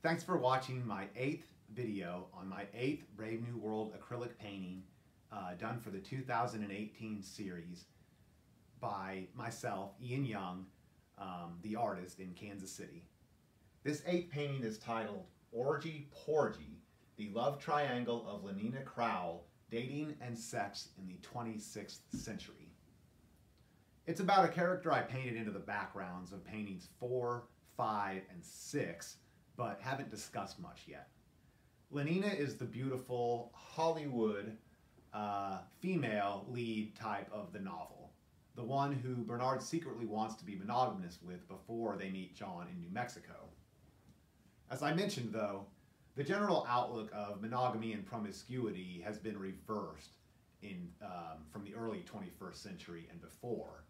Thanks for watching my 8th video on my 8th Brave New World acrylic painting done for the 2018 series by myself, Ian Young, the artist in Kansas City. This 8th painting is titled Orgy Porgy, the Love Triangle of Lenina Crowell, Dating and Sex in the 26th Century. It's about a character I painted into the backgrounds of paintings 4, 5, and 6, but haven't discussed much yet. Lenina is the beautiful Hollywood female lead type of the novel, the one who Bernard secretly wants to be monogamous with before they meet John in New Mexico. As I mentioned, though, the general outlook of monogamy and promiscuity has been reversed from the early 21st century and before.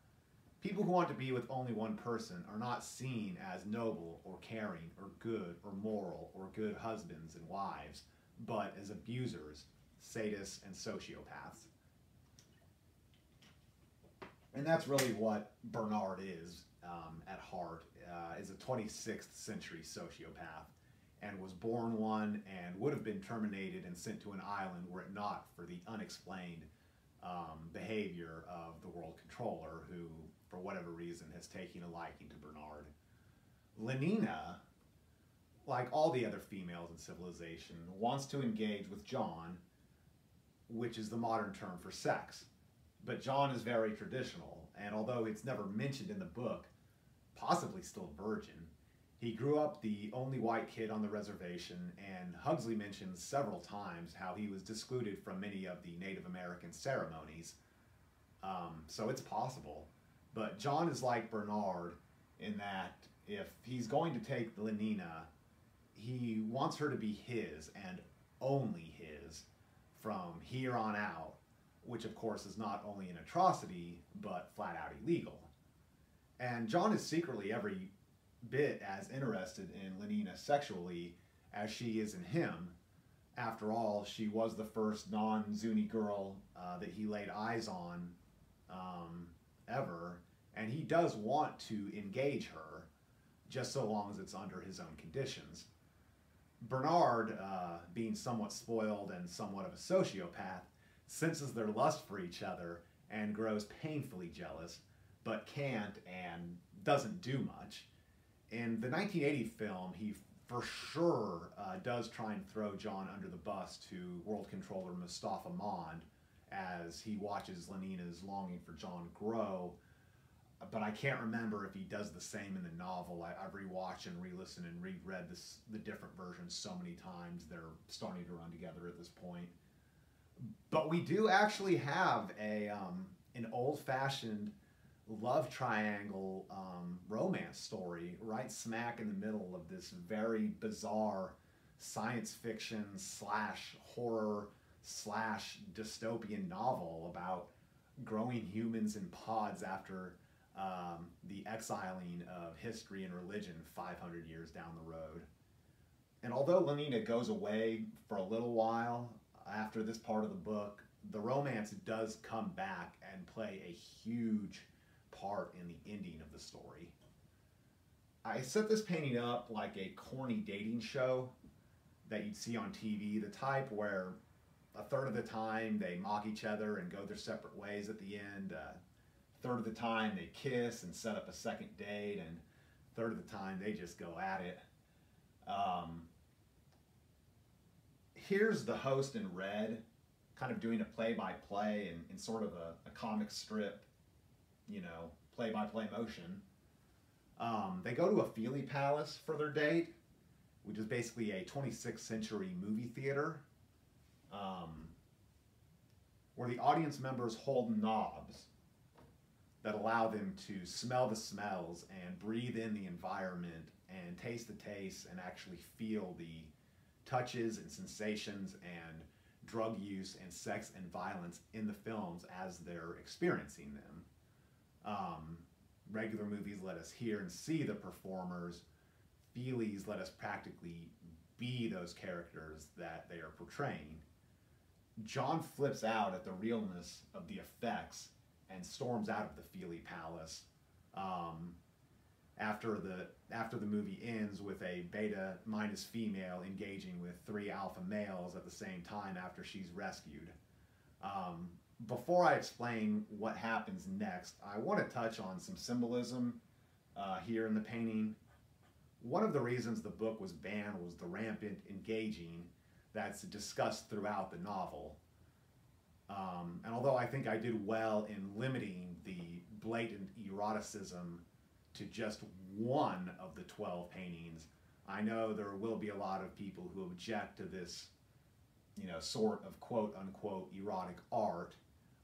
People who want to be with only one person are not seen as noble or caring or good or moral or good husbands and wives, but as abusers, sadists, and sociopaths. And that's really what Bernard is at heart, is a 26th century sociopath, and was born one and would have been terminated and sent to an island were it not for the unexplained behavior of the world controller, who, for whatever reason, has taken a liking to Bernard. Lenina, like all the other females in civilization, wants to engage with John, which is the modern term for sex. But John is very traditional, and although it's never mentioned in the book, possibly still a virgin, he grew up the only white kid on the reservation, and Huxley mentions several times how he was excluded from many of the Native American ceremonies. So it's possible. But John is like Bernard in that if he's going to take Lenina, he wants her to be his and only his from here on out, which of course is not only an atrocity, but flat out illegal. And John is secretly every bit as interested in Lenina sexually as she is in him. After all, she was the first non-Zuni girl that he laid eyes on ever, and he does want to engage her, just so long as it's under his own conditions. Bernard, being somewhat spoiled and somewhat of a sociopath, senses their lust for each other and grows painfully jealous, but can't and doesn't do much. In the 1980 film, he for sure does try and throw John under the bus to world controller Mustafa Mond as he watches Lenina's longing for John grow, but I can't remember if he does the same in the novel. I've rewatched and re-listened and reread the different versions so many times, they're starting to run together at this point. But we do actually have an old-fashioned love triangle romance story right smack in the middle of this very bizarre science fiction slash horror slash dystopian novel about growing humans in pods after the exiling of history and religion 500 years down the road. And although Lenina goes away for a little while after this part of the book, the romance does come back and play a huge part in the ending of the story. I set this painting up like a corny dating show that you'd see on TV, the type where a third of the time they mock each other and go their separate ways at the end, a third of the time they kiss and set up a second date, and a third of the time they just go at it. Here's the host in red, kind of doing a play-by-play in sort of a comic strip, you know, play-by-play motion. They go to a Feely Palace for their date, which is basically a 26th century movie theater, where the audience members hold knobs that allow them to smell the smells and breathe in the environment and taste the tastes and actually feel the touches and sensations and drug use and sex and violence in the films as they're experiencing them. Regular movies let us hear and see the performers. Feelies let us practically be those characters that they are portraying. John flips out at the realness of the effects and storms out of the Feely Palace, after the movie ends with a beta minus female engaging with three alpha males at the same time after she's rescued. Before I explain what happens next, I want to touch on some symbolism here in the painting. One of the reasons the book was banned was the rampant engaging that's discussed throughout the novel. And although I think I did well in limiting the blatant eroticism to just one of the 12 paintings, I know there will be a lot of people who object to this, sort of quote unquote erotic art,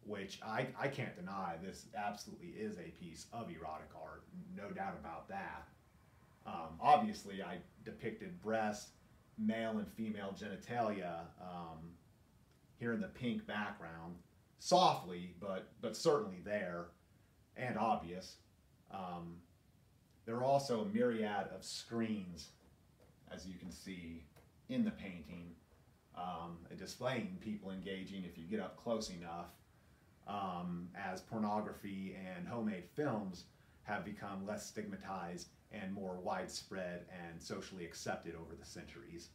which I can't deny. This absolutely is a piece of erotic art, no doubt about that. Obviously, I depicted breasts, male and female genitalia here in the pink background, softly, but certainly there and obvious. There are also a myriad of screens, as you can see in the painting, displaying people engaging if you get up close enough, as pornography and homemade films have become less stigmatized and more widespread and socially accepted over the centuries.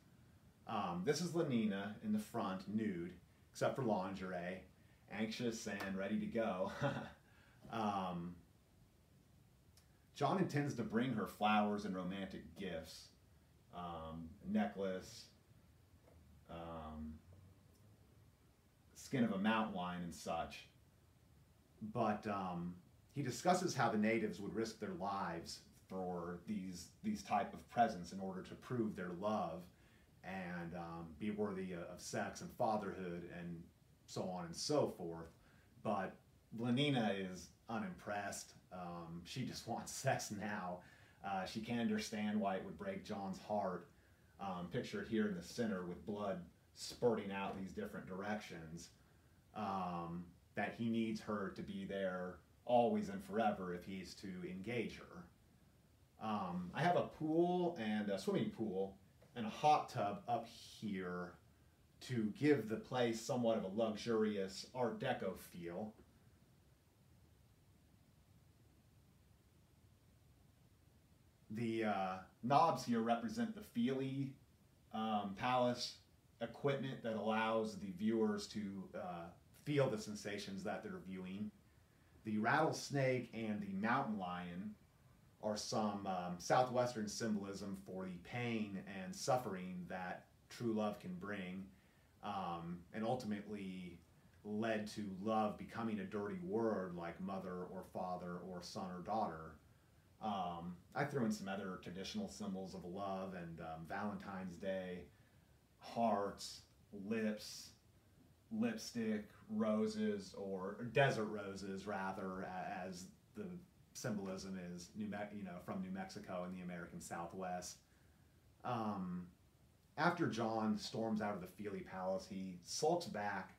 This is Lenina in the front, nude, except for lingerie, anxious and ready to go. John intends to bring her flowers and romantic gifts, necklace, skin of a mountain lion and such. But he discusses how the natives would risk their lives for these type of presents in order to prove their love and be worthy of sex and fatherhood and so on and so forth. But Lenina is unimpressed. She just wants sex now. She can't understand why it would break John's heart. Pictured here in the center with blood spurting out these different directions. That he needs her to be there always and forever if he's to engage her. I have a pool and a swimming pool and a hot tub up here to give the place somewhat of a luxurious Art Deco feel. The knobs here represent the Feely Palace equipment that allows the viewers to feel the sensations that they're viewing. The rattlesnake and the mountain lion are some southwestern symbolism for the pain and suffering that true love can bring, and ultimately led to love becoming a dirty word like mother or father or son or daughter. I threw in some other traditional symbols of love and Valentine's Day, hearts, lips, lipstick, roses, or desert roses rather, as the symbolism is from New Mexico and the American Southwest. After John storms out of the Feely Palace, he sulks back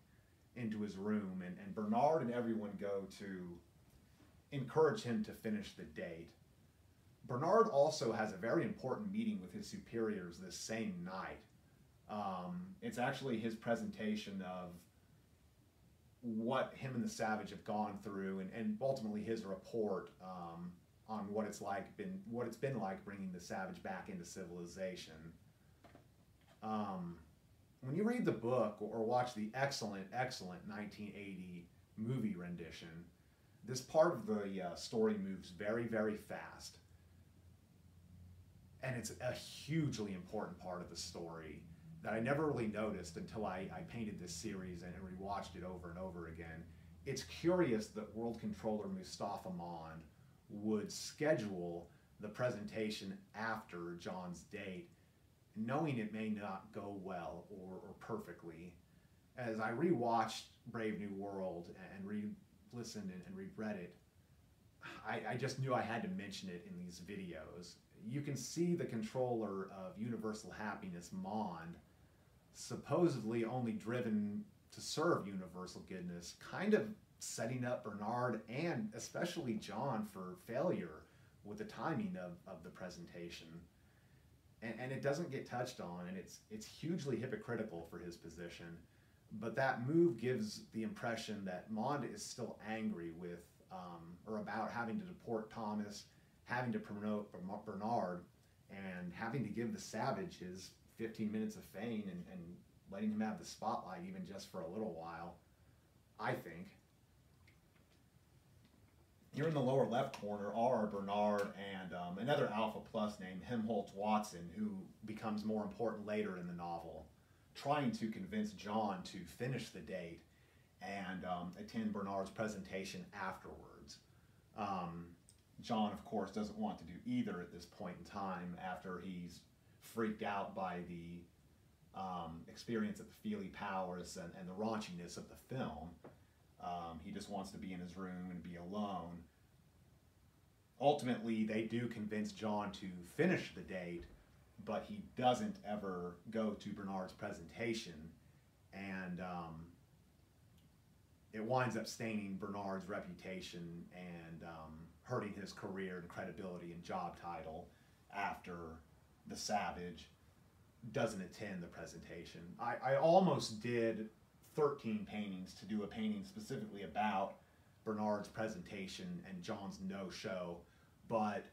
into his room, and Bernard and everyone go to encourage him to finish the date. Bernard also has a very important meeting with his superiors this same night. It's actually his presentation of what him and the Savage have gone through, and ultimately his report on what it's been like bringing the Savage back into civilization. When you read the book or watch the excellent 1980 movie rendition, this part of the story moves very, very fast. And it's a hugely important part of the story that I never really noticed until I painted this series and rewatched it over and over again. It's curious that World Controller Mustafa Mond would schedule the presentation after John's date, knowing it may not go well or perfectly. As I rewatched Brave New World and re-listened and reread it, I just knew I had to mention it in these videos. You can see the controller of Universal Happiness, Mond, supposedly only driven to serve universal goodness, kind of setting up Bernard and especially John for failure with the timing of the presentation. And it doesn't get touched on, and it's hugely hypocritical for his position. But that move gives the impression that Mond is still angry with or about having to deport Thomas having to promote Bernard and having to give the Savage his 15 minutes of fame and letting him have the spotlight even just for a little while, I think. Here in the lower left corner are Bernard and another Alpha Plus named Helmholtz Watson, who becomes more important later in the novel, trying to convince John to finish the date and attend Bernard's presentation afterwards. John, of course, doesn't want to do either at this point in time after he's freaked out by the experience at the Feely Palace and the raunchiness of the film. He just wants to be in his room and be alone. Ultimately, they do convince John to finish the date, but he doesn't ever go to Bernard's presentation, and it winds up staining Bernard's reputation and hurting his career and credibility and job title after the Savage doesn't attend the presentation. I almost did 13 paintings to do a painting specifically about Bernard's presentation and John's no-show, but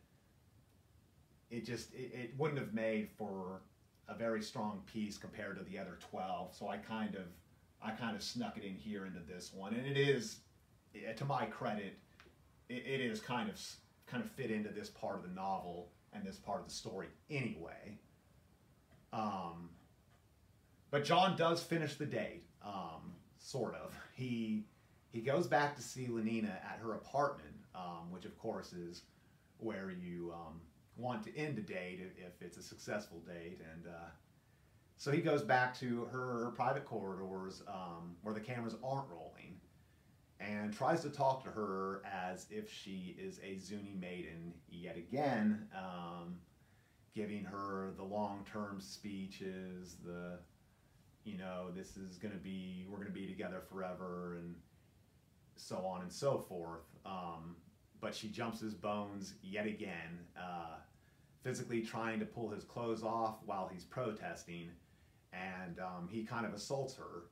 it wouldn't have made for a very strong piece compared to the other 12, so I kind of snuck it in here into this one, and it is, to my credit, it is kind of fit into this part of the novel and this part of the story anyway. But John does finish the date, sort of. He goes back to see Lenina at her apartment, which of course is where you want to end a date if it's a successful date. And so he goes back to her private corridors where the cameras aren't rolling and tries to talk to her as if she is a Zuni maiden yet again, giving her the long-term speeches, this is going to be, we're going to be together forever, and so on and so forth. But she jumps his bones yet again, physically trying to pull his clothes off while he's protesting, and he kind of assaults her.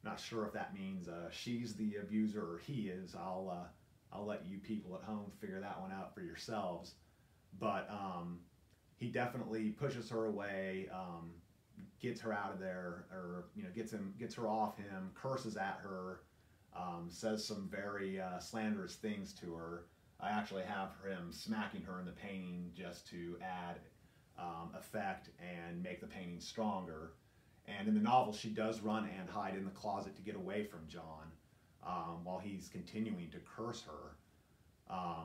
Not sure if that means she's the abuser or he is. I'll let you people at home figure that one out for yourselves. But he definitely pushes her away, gets her out of there, or gets her off him, curses at her, says some very slanderous things to her. I actually have him smacking her in the painting just to add effect and make the painting stronger. And in the novel, she does run and hide in the closet to get away from John while he's continuing to curse her.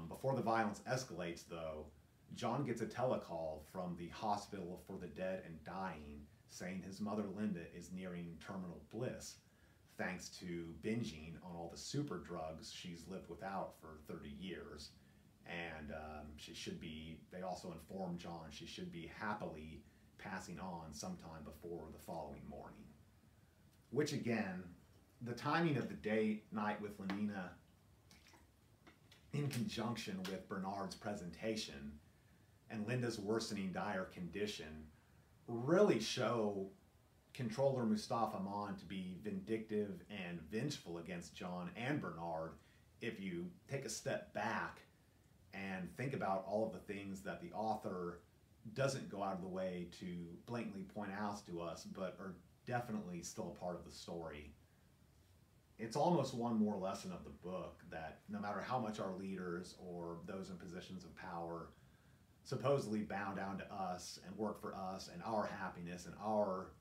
Before the violence escalates, though, John gets a telecall from the Hospital for the Dead and Dying saying his mother Linda is nearing terminal bliss thanks to binging on all the super drugs she's lived without for 30 years. And they also inform John she should be happily passing on sometime before the following morning. Which again, the timing of the date night with Lenina in conjunction with Bernard's presentation and Linda's worsening dire condition really show Controller Mustafa Aman to be vindictive and vengeful against John and Bernard if you take a step back and think about all of the things that the author doesn't go out of the way to blatantly point out to us, but are definitely still a part of the story. It's almost one more lesson of the book that no matter how much our leaders or those in positions of power supposedly bow down to us and work for us and our happiness and our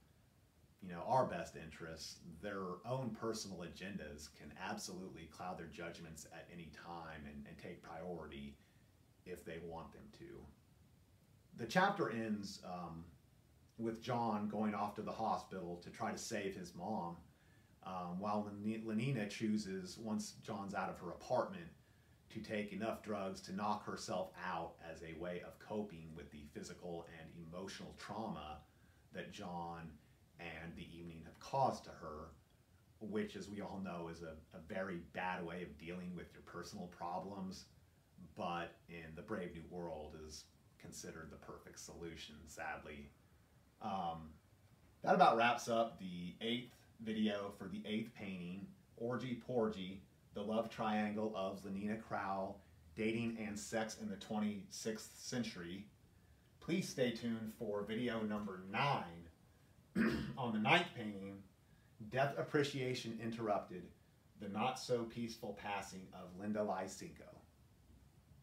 best interests, their own personal agendas can absolutely cloud their judgments at any time and take priority if they want them to. The chapter ends with John going off to the hospital to try to save his mom, while Lenina chooses, once John's out of her apartment, to take enough drugs to knock herself out as a way of coping with the physical and emotional trauma that John and the evening have caused to her, which, as we all know, is a very bad way of dealing with your personal problems, but in the Brave New World is considered the perfect solution, sadly. That about wraps up the 8th video for the 8th painting, Orgy Porgy, the love triangle of Lenina Crowell, Dating and Sex in the 26th Century. Please stay tuned for video number 9 on the 9th painting, Death Appreciation Interrupted, the Not So Peaceful Passing of Linda Lysenko.